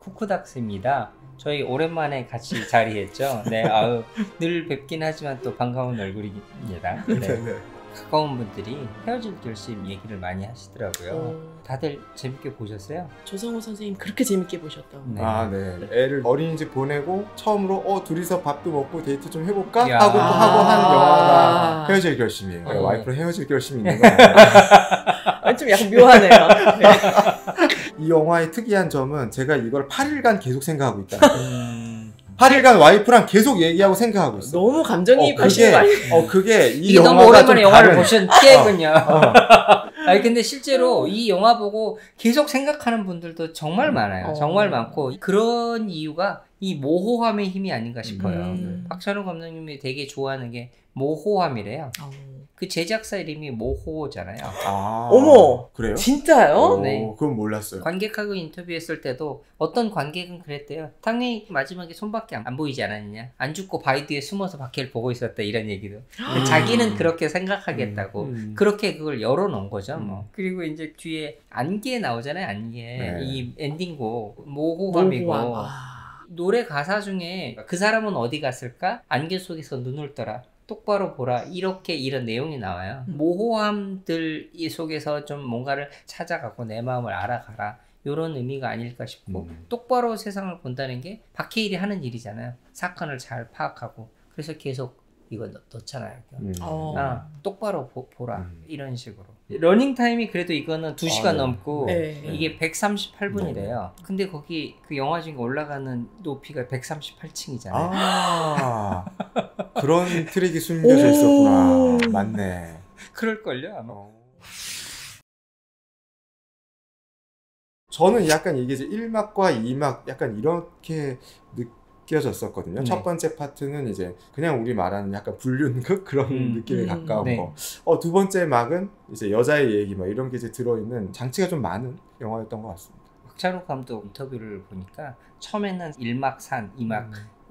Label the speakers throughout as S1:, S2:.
S1: 쿠쿠닥스입니다. 저희 오랜만에 같이 자리했죠. 네, 늘 뵙긴 하지만 또 반가운 얼굴입니다. 네. 가까운 분들이 헤어질 결심 얘기를 많이 하시더라고요. 다들 재밌게 보셨어요?
S2: 조성우 선생님 그렇게 재밌게 보셨다고.
S3: 네. 네. 애를 어린이집 보내고 처음으로 둘이서 밥도 먹고 데이트 좀 해볼까? 하고 또 하고 한 영화가 헤어질 결심이에요. 와이프랑 헤어질 결심이 있는 거 아니에요?
S2: 좀 약간 묘하네요. 네.
S3: 이 영화의 특이한 점은 제가 이걸 8일간 계속 생각하고 있다. 8일간 와이프랑 계속 얘기하고 생각하고 있어.
S2: 너무 감정이입하시는 거 아니에요?
S3: 그게 이
S1: 너무
S3: 영화가
S1: 오랜만에 영화를 보신 티에군요. 아니 근데 실제로
S3: 음.
S1: 이 영화 보고 계속 생각하는 분들도 정말 많아요. 정말 많고 그런 이유가 이 모호함의 힘이 아닌가 싶어요. 박찬욱 감독님이 되게 좋아하는 게 모호함이래요. 그 제작사 이름이 모호잖아요.
S2: 어머!
S3: 그래요?
S2: 진짜요?
S1: 네.
S3: 그건 몰랐어요.
S1: 관객하고 인터뷰했을 때도 어떤 관객은 그랬대요. 당연히 마지막에 손밖에 안 보이지 않았느냐. 안 죽고 바위 뒤에 숨어서 바퀴를 보고 있었다 이런 얘기도. 자기는 그렇게 생각하겠다고. 그렇게 그걸 열어놓은 거죠. 뭐. 그리고 이제 뒤에 안개 나오잖아요. 안개.
S3: 네.
S1: 이 엔딩곡 모호함이고. 노래 가사 중에 그 사람은 어디 갔을까? 안개 속에서 눈을 떠라. 똑바로 보라. 이렇게 이런 내용이 나와요. 모호함들 속에서 좀 뭔가를 찾아가고 내 마음을 알아가라. 이런 의미가 아닐까 싶고 똑바로 세상을 본다는 게 박해일이 하는 일이잖아요. 사건을 잘 파악하고 그래서 계속 이거 넣잖아요. 똑바로 보라. 이런 식으로. 러닝타임이 그래도 이거는 2시간 넘고 이게 138분이래요. 근데 거기 그 영화 중에 올라가는 높이가 138층이잖아요.
S3: 그런 트릭이 숨겨져 있었구나. 맞네.
S1: 그럴걸요 아마.
S3: 저는 약간 이게 이제 1막과 2막 약간 이렇게 느껴졌었거든요. 첫 번째 파트는 이제 그냥 우리 말하는 약간 불륜극 그런 느낌에 가까운 거. 두 번째 막은 이제 여자의 얘기 막 이런 게 이제 들어있는 장치가 좀 많은 영화였던 것 같습니다.
S1: 박찬욱 감독 인터뷰를 보니까 처음에는 1막 산, 2막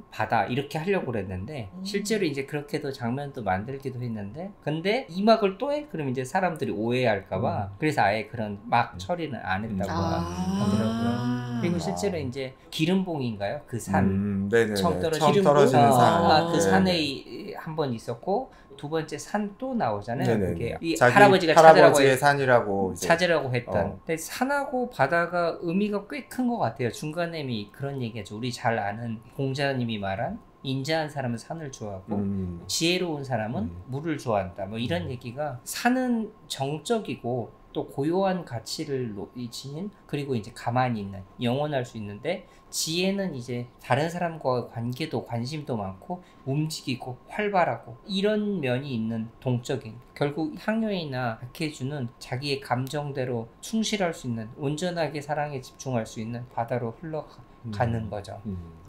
S1: 바다 이렇게 하려고 그랬는데 실제로 이제 그렇게도 장면도 만들기도 했는데 근데 2막을 또 해? 그럼 이제 사람들이 오해할까봐 그래서 아예 그런 막 처리는 안 했다고 하더라고요. 그리고 실제로 이제 기름봉인가요? 그 산 처음 떨어지는 산. 그 산에 한 번 있었고 두 번째 산 또 나오잖아요. 그게 이 할아버지가
S3: 할아버지의 산이라고
S1: 찾으라고 했던. 근데 산하고 바다가 의미가 꽤 큰 것 같아요. 중간에 그런 얘기하죠. 우리 잘 아는 공자님이 말한 인자한 사람은 산을 좋아하고 지혜로운 사람은 물을 좋아한다. 뭐 이런 얘기가 산은 정적이고 또 고요한 가치를 지닌 그리고 이제 가만히 있는 영원할 수 있는데 지혜는 이제 다른 사람과의 관계도 관심도 많고 움직이고 활발하고 이런 면이 있는 동적인 결국 향유이나 박해주는 자기의 감정대로 충실할 수 있는 온전하게 사랑에 집중할 수 있는 바다로 흘러가는 거죠.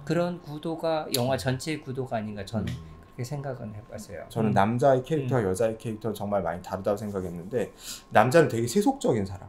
S1: 그런 구도가 영화 전체의 구도가 아닌가 저는 그렇게 생각은 해봤어요.
S3: 저는 남자의 캐릭터와 여자의 캐릭터는 정말 많이 다르다고 생각했는데 남자는 되게 세속적인 사람.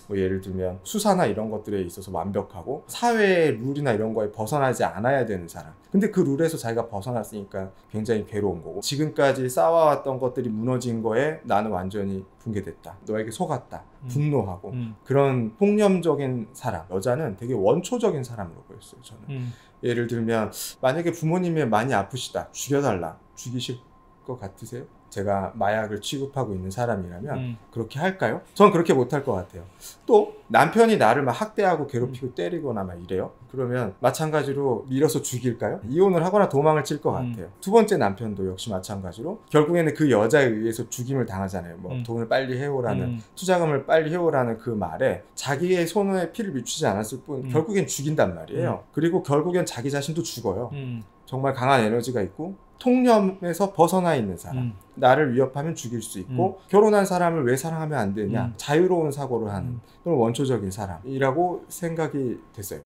S3: 뭐 예를 들면 수사나 이런 것들에 있어서 완벽하고 사회의 룰이나 이런 거에 벗어나지 않아야 되는 사람. 근데 그 룰에서 자기가 벗어났으니까 굉장히 괴로운 거고 지금까지 쌓아왔던 것들이 무너진 거에 나는 완전히 붕괴됐다. 너에게 속았다. 분노하고 그런 폭념적인 사람. 여자는 되게 원초적인 사람으로 보였어요. 저는. 예를 들면 만약에 부모님이 많이 아프시다. 죽여달라. 죽이실 것 같으세요? 제가 마약을 취급하고 있는 사람이라면 그렇게 할까요? 전 그렇게 못할 것 같아요. 또 남편이 나를 막 학대하고 괴롭히고 때리거나 막 이래요? 그러면 마찬가지로 밀어서 죽일까요? 이혼을 하거나 도망을 칠 것 같아요. 두 번째 남편도 역시 마찬가지로 결국에는 그 여자에 의해서 죽임을 당하잖아요. 뭐 돈을 빨리 해오라는 투자금을 빨리 해오라는 그 말에 자기의 손에 피를 미치지 않았을 뿐 결국엔 죽인단 말이에요. 그리고 결국엔 자기 자신도 죽어요. 정말 강한 에너지가 있고 통념에서 벗어나 있는 사람. 나를 위협하면 죽일 수 있고 결혼한 사람을 왜 사랑하면 안 되냐. 자유로운 사고를 하는 또는 원초적인 사람이라고 생각이 됐어요.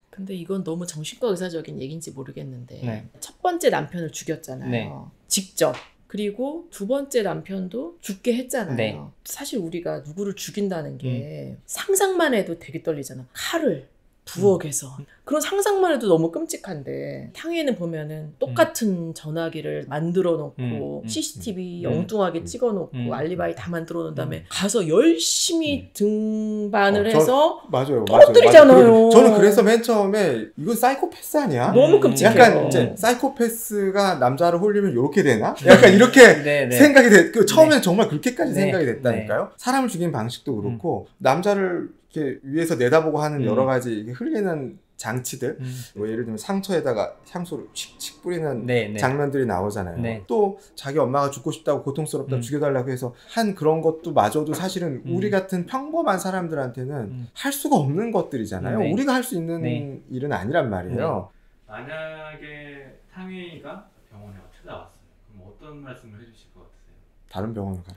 S2: 근데 이건 너무 정신과 의사적인 얘기인지 모르겠는데 첫 번째 남편을 죽였잖아요. 직접. 그리고 두 번째 남편도 죽게 했잖아요. 사실 우리가 누구를 죽인다는 게 상상만 해도 되게 떨리잖아. 칼을 부엌에서 그런 상상만 해도 너무 끔찍한데 탕웨이는 보면은 똑같은 전화기를 만들어 놓고 CCTV 엉뚱하게 찍어 놓고 알리바이 다 만들어 놓은 다음에 가서 열심히 등반을 해서
S3: 맞아요.
S2: 떨어뜨리잖아요.
S3: 저는 그래서 맨 처음에 이건 사이코패스 아니야?
S2: 너무 끔찍해요.
S3: 약간 이제 사이코패스가 남자를 홀리면 이렇게 되나? 약간 이렇게 생각이 처음에는 정말 그렇게까지 생각이 됐다니까요. 사람을 죽이는 방식도 그렇고 남자를 이렇게 위에서 내다보고 하는 여러 가지 흘리는 장치들, 뭐 예를 들면 상처에다가 향수를 칙칙 뿌리는 장면들이 나오잖아요. 또 자기 엄마가 죽고 싶다고 고통스럽다고 죽여달라고 해서 한 그런 것도 마저도 사실은 우리 같은 평범한 사람들한테는 할 수가 없는 것들이잖아요. 우리가 할 수 있는 일은 아니란 말이에요.
S4: 만약에 탕웨이가 병원에 어떻게 나왔어요? 그럼 어떤 말씀을 해주실 것 같으세요?
S3: 다른 병원을 가요.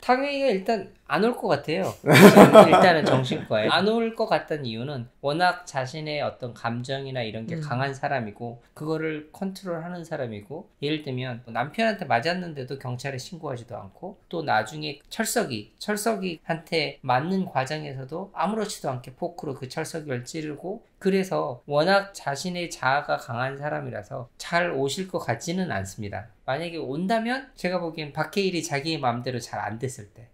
S1: 탕웨이가 일단 안 올 것 같아요. 일단은 정신과에 안 올 것 같다는 이유는 워낙 자신의 어떤 감정이나 이런 게 강한 사람이고 그거를 컨트롤하는 사람이고, 예를 들면 남편한테 맞았는데도 경찰에 신고하지도 않고, 또 나중에 철석이한테 맞는 과정에서도 아무렇지도 않게 포크로 그 철석이를 찌르고, 그래서 워낙 자신의 자아가 강한 사람이라서 잘 오실 것 같지는 않습니다. 만약에 온다면 제가 보기엔 박해일이 자기의 마음대로 잘 안 됐을 때,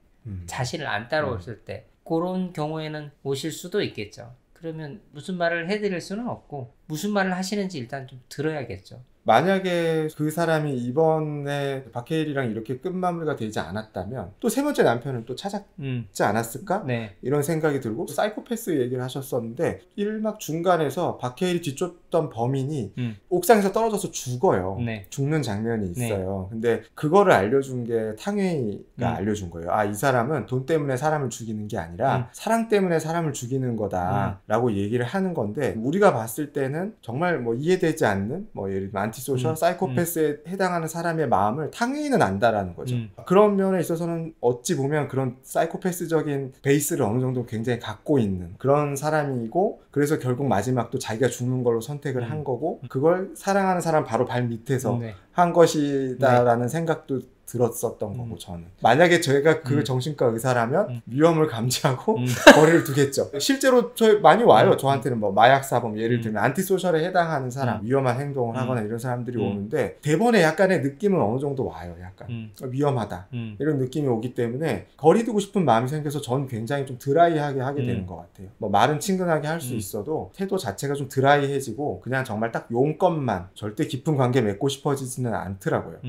S1: 자신을 안 따라왔을 때, 그런 경우에는 오실 수도 있겠죠. 그러면 무슨 말을 해드릴 수는 없고, 무슨 말을 하시는지 일단 좀 들어야겠죠.
S3: 만약에 그 사람이 이번에 박해일이랑 이렇게 끝마무리가 되지 않았다면 또 세 번째 남편을 또 찾았지 않았을까? 이런 생각이 들고, 사이코패스 얘기를 하셨었는데 1막 중간에서 박해일이 뒤쫓던 범인이 옥상에서 떨어져서 죽어요. 죽는 장면이 있어요. 근데 그거를 알려준 게 탕웨이가 알려준 거예요. 아, 이 사람은 돈 때문에 사람을 죽이는 게 아니라 사랑 때문에 사람을 죽이는 거다 라고 얘기를 하는 건데, 우리가 봤을 때는 정말 뭐 이해되지 않는, 뭐 예를 들면 안티소셜, 사이코패스에 해당하는 사람의 마음을 탕웨이는 안다라는 거죠. 그런 면에 있어서는 어찌 보면 그런 사이코패스적인 베이스를 어느 정도 굉장히 갖고 있는 그런 사람이고, 그래서 결국 마지막도 자기가 죽는 걸로 선택을 한 거고, 그걸 사랑하는 사람 바로 발 밑에서 한 것이다라는 생각도 들었었던 거고, 저는 만약에 저희가 그 정신과 의사라면 위험을 감지하고 거리를 두겠죠. 실제로 많이 와요. 저한테는 뭐 마약 사범, 예를 들면 안티소셜에 해당하는 사람, 위험한 행동을 하거나 이런 사람들이 오는데 대번에 약간의 느낌은 어느 정도 와요. 약간 위험하다 이런 느낌이 오기 때문에 거리 두고 싶은 마음이 생겨서 저는 굉장히 좀 드라이하게 하게 되는 것 같아요. 뭐 말은 친근하게 할 수 있어도 태도 자체가 좀 드라이해지고 그냥 정말 딱 용건만, 절대 깊은 관계 맺고 싶어지지는 않더라고요.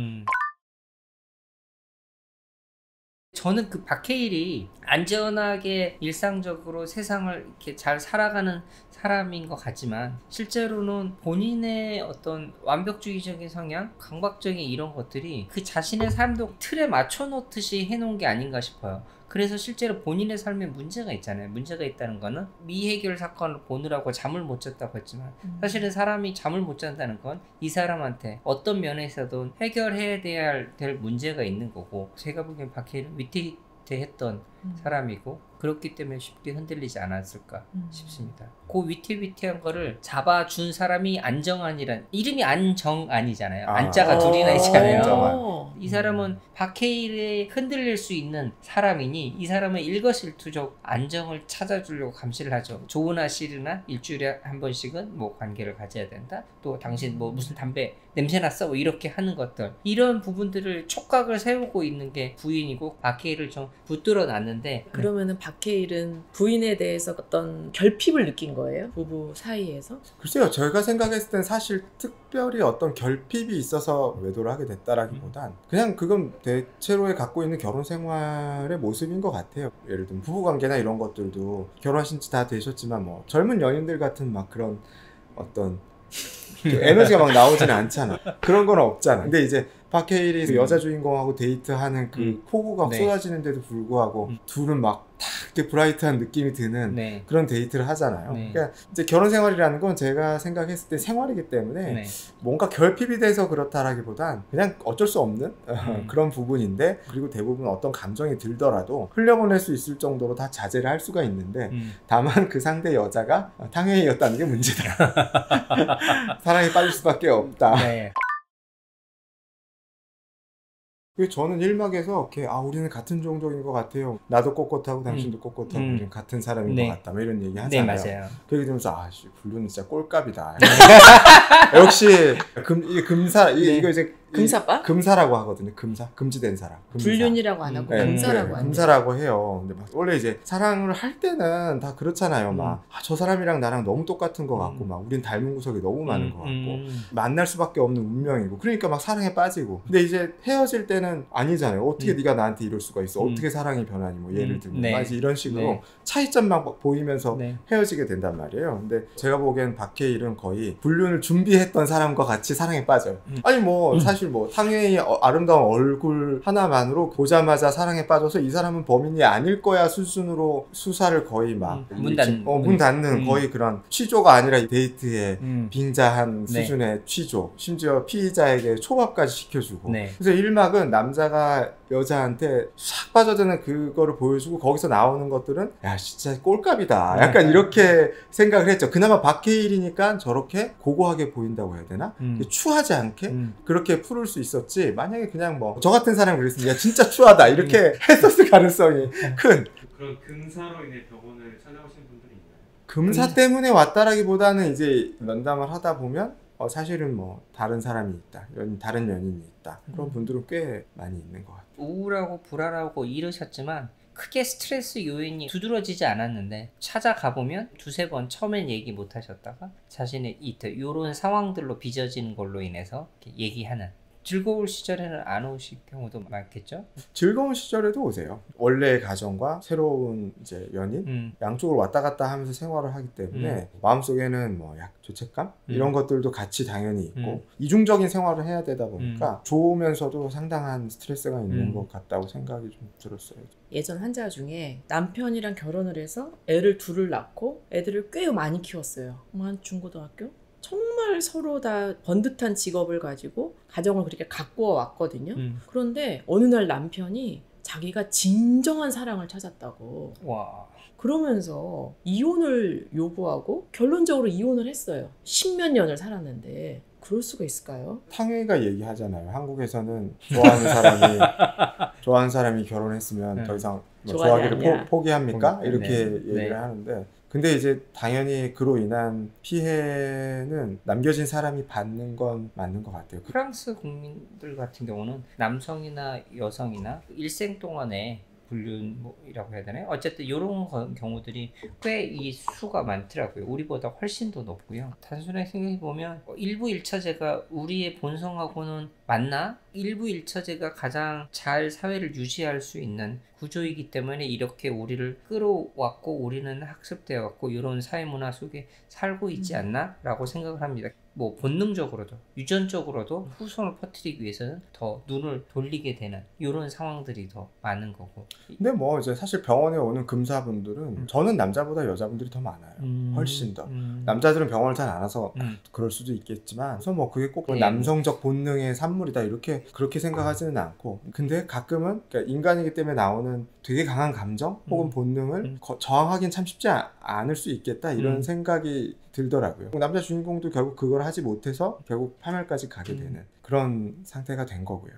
S1: 저는 그 박해일이 안전하게 일상적으로 세상을 이렇게 잘 살아가는 사람인 것 같지만, 실제로는 본인의 어떤 완벽주의적인 성향, 강박적인 이런 것들이 그 자신의 삶도 틀에 맞춰 놓듯이 해놓은 게 아닌가 싶어요. 그래서 실제로 본인의 삶에 문제가 있잖아요. 문제가 있다는 거는 미해결 사건을 보느라고 잠을 못 잤다고 했지만, 사실은 사람이 잠을 못 잔다는 건 이 사람한테 어떤 면에서든 해결해야 될 문제가 있는 거고, 제가 보기엔 박해일은 위태위태했던 사람이고, 그렇기 때문에 쉽게 흔들리지 않았을까 싶습니다. 그 위태위태한 거를 잡아준 사람이 안정환이란, 이름이 안정환이잖아요. 안자가 둘이나 있잖아요. 이 사람은 박해일에 흔들릴 수 있는 사람이니 이 사람은 일거실투족 안정을 찾아주려고 감시를 하죠. 좋으나 싫으나 일주일에 한 번씩은 뭐 관계를 가져야 된다. 또 당신 뭐 무슨 담배 냄새 났어? 뭐 이렇게 하는 것들, 이런 부분들을 촉각을 세우고 있는 게 부인이고 박해일을 좀 붙들어 놨는데,
S2: 그러면은 박해일은 부인에 대해서 어떤 결핍을 느낀 거예요? 부부 사이에서?
S3: 글쎄요, 저희가 생각했을 땐 사실 특별히 어떤 결핍이 있어서 외도를 하게 됐다라기보단 그냥 그건 대체로에 갖고 있는 결혼 생활의 모습인 것 같아요. 예를 들면 부부관계나 이런 것들도 결혼하신 지 다 되셨지만 뭐 젊은 연인들 같은 막 그런 어떤 에너지가 막 나오지는 않잖아. 그런 건 없잖아. 근데 이제 박해일이 그 여자 주인공하고 데이트하는 그 폭우가 쏟아지는데도 불구하고 둘은 막 탁 이렇게 브라이트한 느낌이 드는 그런 데이트를 하잖아요. 그러니까 이제 결혼 생활이라는 건 제가 생각했을 때 생활이기 때문에 뭔가 결핍이 돼서 그렇다라기보단 그냥 어쩔 수 없는 그런 부분인데, 그리고 대부분 어떤 감정이 들더라도 흘려보낼 수 있을 정도로 다 자제를 할 수가 있는데, 다만 그 상대 여자가 탕웨이였다는 게 문제다. 사랑에 빠질 수밖에 없다. 저는 1막에서 이렇게 우리는 같은 종족인 것 같아요. 나도 꼿꼿하고 당신도 꼿꼿하고 우리는 같은 사람인 것 같다. 뭐 이런 얘기 하잖아요.
S1: 네, 맞아요.
S3: 그렇게 되면서 분류는 진짜 꼴값이다. 역시 금사 이거 이제
S2: 금사빠?
S3: 금사라고 하거든요. 금지된 사람.
S2: 불륜이라고 안 하고 금사라고 하죠.
S3: 금사라고 해요. 근데 원래 이제 사랑을 할 때는 다 그렇잖아요. 저 사람이랑 나랑 너무 똑같은 것 같고 우린 닮은 구석이 너무 많은 것 같고 만날 수밖에 없는 운명이고 그러니까 막 사랑에 빠지고. 근데 이제 헤어질 때는 아니잖아요. 어떻게 네가 나한테 이럴 수가 있어? 어떻게 사랑이 변하니? 뭐 예를 들면 이런 식으로 차이점만 보이면서 헤어지게 된단 말이에요. 근데 제가 보기엔 박해일은 거의 불륜을 준비했던 사람과 같이 사랑에 빠져요. 아니 뭐 사실 뭐 탕웨이의 아름다운 얼굴 하나만으로 보자마자 사랑에 빠져서 이 사람은 범인이 아닐 거야 수준으로 수사를 거의 막 문 닫는 거의 그런 취조가 아니라 데이트에 빙자한 수준의 취조. 심지어 피의자에게 초밥까지 시켜주고. 그래서 1막은 남자가 여자한테 싹 빠져드는 그거를 보여주고 거기서 나오는 것들은 야 진짜 꼴값이다. 약간 이렇게 생각을 했죠. 그나마 박해일이니까 저렇게 고고하게 보인다고 해야 되나? 추하지 않게 그렇게 풀을 수 있었지. 만약에 그냥 뭐 저 같은 사람이 그랬으면 야 진짜 추하다 이렇게 했었을 가능성이 큰.
S4: 그런 금사로 인해 병원을 찾아오신 분들이 있나요?
S3: 금사 때문에 왔다라기보다는 이제 면담을 하다 보면 사실은 뭐 다른 사람이 있다, 다른 연인이 있다 그런 분들은 꽤 많이 있는 것 같아요.
S1: 우울하고 불안하고 이러셨지만 크게 스트레스 요인이 두드러지지 않았는데 찾아가보면 두세 번 처음엔 얘기 못 하셨다가 자신의 이런 상황들로 빚어지는 걸로 인해서 얘기하는. 즐거울 시절에는 안 오실 경우도 많겠죠?
S3: 즐거운 시절에도 오세요. 원래의 가정과 새로운 이제 연인 양쪽으로 왔다 갔다 하면서 생활을 하기 때문에 마음속에는 뭐 죄책감 이런 것들도 같이 당연히 있고 이중적인 생활을 해야 되다 보니까 좋으면서도 상당한 스트레스가 있는 것 같다고 생각이 좀 들었어요.
S2: 예전 환자 중에 남편이랑 결혼을 해서 애를 둘을 낳고 애들을 꽤 많이 키웠어요. 한 중고등학교? 정말 서로 다 번듯한 직업을 가지고 가정을 그렇게 가꾸어 왔거든요. 그런데 어느 날 남편이 자기가 진정한 사랑을 찾았다고.
S1: 와.
S2: 그러면서 이혼을 요구하고 결론적으로 이혼을 했어요. 10몇 년을 살았는데 그럴 수가 있을까요?
S3: 탕웨이가 얘기하잖아요. 한국에서는 좋아하는 사람이 결혼했으면 더 이상 뭐 좋아하기를 포기합니까? 이렇게 얘기를 하는데 근데 이제 당연히 그로 인한 피해는 남겨진 사람이 받는 건 맞는 것 같아요.
S1: 프랑스 국민들 같은 경우는 남성이나 여성이나 일생 동안에 불륜이라고 해야 되나요? 어쨌든 이런 경우들이 꽤 이 수가 많더라고요. 우리보다 훨씬 더 높고요. 단순하게 생각해보면 일부 일처제가 우리의 본성하고는 맞나? 일부 일처제가 가장 잘 사회를 유지할 수 있는 구조이기 때문에 이렇게 우리를 끌어왔고 우리는 학습되어 왔고 이런 사회문화 속에 살고 있지 않나? 라고 생각을 합니다. 뭐 본능적으로도 유전적으로도 후손을 퍼뜨리기 위해서는 더 눈을 돌리게 되는 이런 상황들이 더 많은 거고.
S3: 근데 뭐 이제 사실 병원에 오는 금사분들은 저는 남자보다 여자분들이 더 많아요. 훨씬 더. 남자들은 병원을 잘 안 와서 그럴 수도 있겠지만 그래서 뭐 그게 꼭 남성적 본능의 산물이다 이렇게 그렇게 생각하지는 않고 근데 가끔은 그러니까 인간이기 때문에 나오는 되게 강한 감정 혹은 본능을 저항하기는 참 쉽지 않을 수 있겠다 이런 생각이 들더라고요. 남자 주인공도 결국 그걸 하지 못해서 결국 파멸까지 가게 되는 그런 상태가 된 거고요.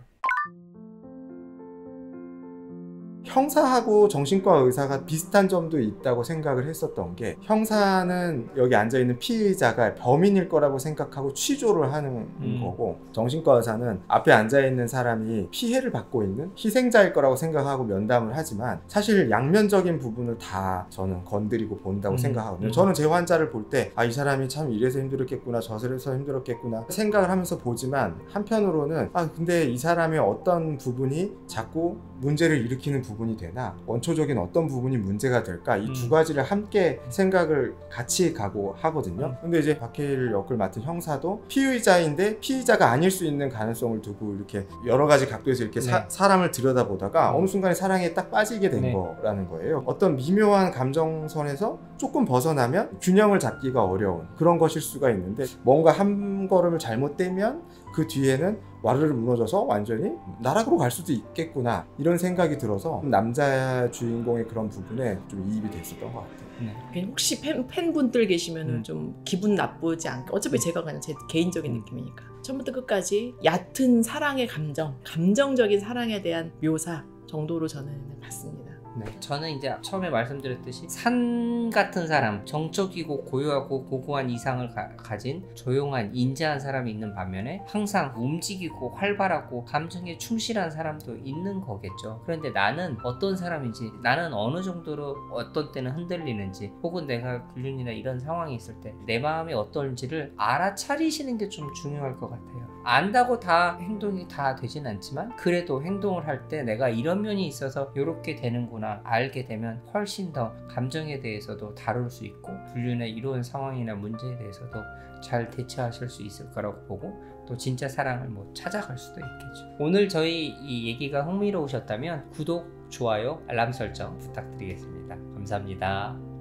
S3: 형사하고 정신과 의사가 비슷한 점도 있다고 생각을 했었던 게 형사는 여기 앉아있는 피의자가 범인일 거라고 생각하고 취조를 하는 거고 정신과 의사는 앞에 앉아있는 사람이 피해를 받고 있는 희생자일 거라고 생각하고 면담을 하지만 사실 양면적인 부분을 다 저는 건드리고 본다고 생각하거든요. 저는 제 환자를 볼 때 이 사람이 참 이래서 힘들었겠구나 저래서 힘들었겠구나 생각을 하면서 보지만 한편으로는 근데 이 사람의 어떤 부분이 자꾸 문제를 일으키는 부분이 되나 원초적인 어떤 부분이 문제가 될까 이 두 가지를 함께 생각을 같이 가고 하거든요. 근데 이제 박해일 역을 맡은 형사도 피의자인데 피의자가 아닐 수 있는 가능성을 두고 이렇게 여러 가지 각도에서 이렇게 사람을 들여다보다가 어느 순간에 사랑에 딱 빠지게 된 거라는 거예요. 어떤 미묘한 감정선에서 조금 벗어나면 균형을 잡기가 어려운 그런 것일 수가 있는데 뭔가 한 걸음을 잘못되면 그 뒤에는 와르르 무너져서 완전히 나락으로 갈 수도 있겠구나 이런 생각이 들어서 남자 주인공의 그런 부분에 좀 이입이 됐었던 것 같아요.
S2: 혹시 팬분들 계시면 좀 기분 나쁘지 않게 어차피 제가 그냥 제 개인적인 느낌이니까 처음부터 끝까지 얕은 사랑의 감정적인 사랑에 대한 묘사 정도로 저는 봤습니다.
S1: 네, 저는 이제 처음에 말씀드렸듯이 산 같은 사람, 정적이고 고요하고 고고한 이상을 가진 조용한 인자한 사람이 있는 반면에 항상 움직이고 활발하고 감정에 충실한 사람도 있는 거겠죠. 그런데 나는 어떤 사람인지, 나는 어느 정도로 어떤 때는 흔들리는지, 혹은 내가 불륜이나 이런 상황이 있을 때 내 마음이 어떨지를 알아차리시는 게 좀 중요할 것 같아요. 안다고 다 행동이 다 되진 않지만 그래도 행동을 할 때 내가 이런 면이 있어서 이렇게 되는구나 알게 되면 훨씬 더 감정에 대해서도 다룰 수 있고 불륜의 이런 상황이나 문제에 대해서도 잘 대처하실 수 있을 거라고 보고 또 진짜 사랑을 뭐 찾아갈 수도 있겠죠. 오늘 저희 이 얘기가 흥미로우셨다면 구독, 좋아요, 알람 설정 부탁드리겠습니다. 감사합니다.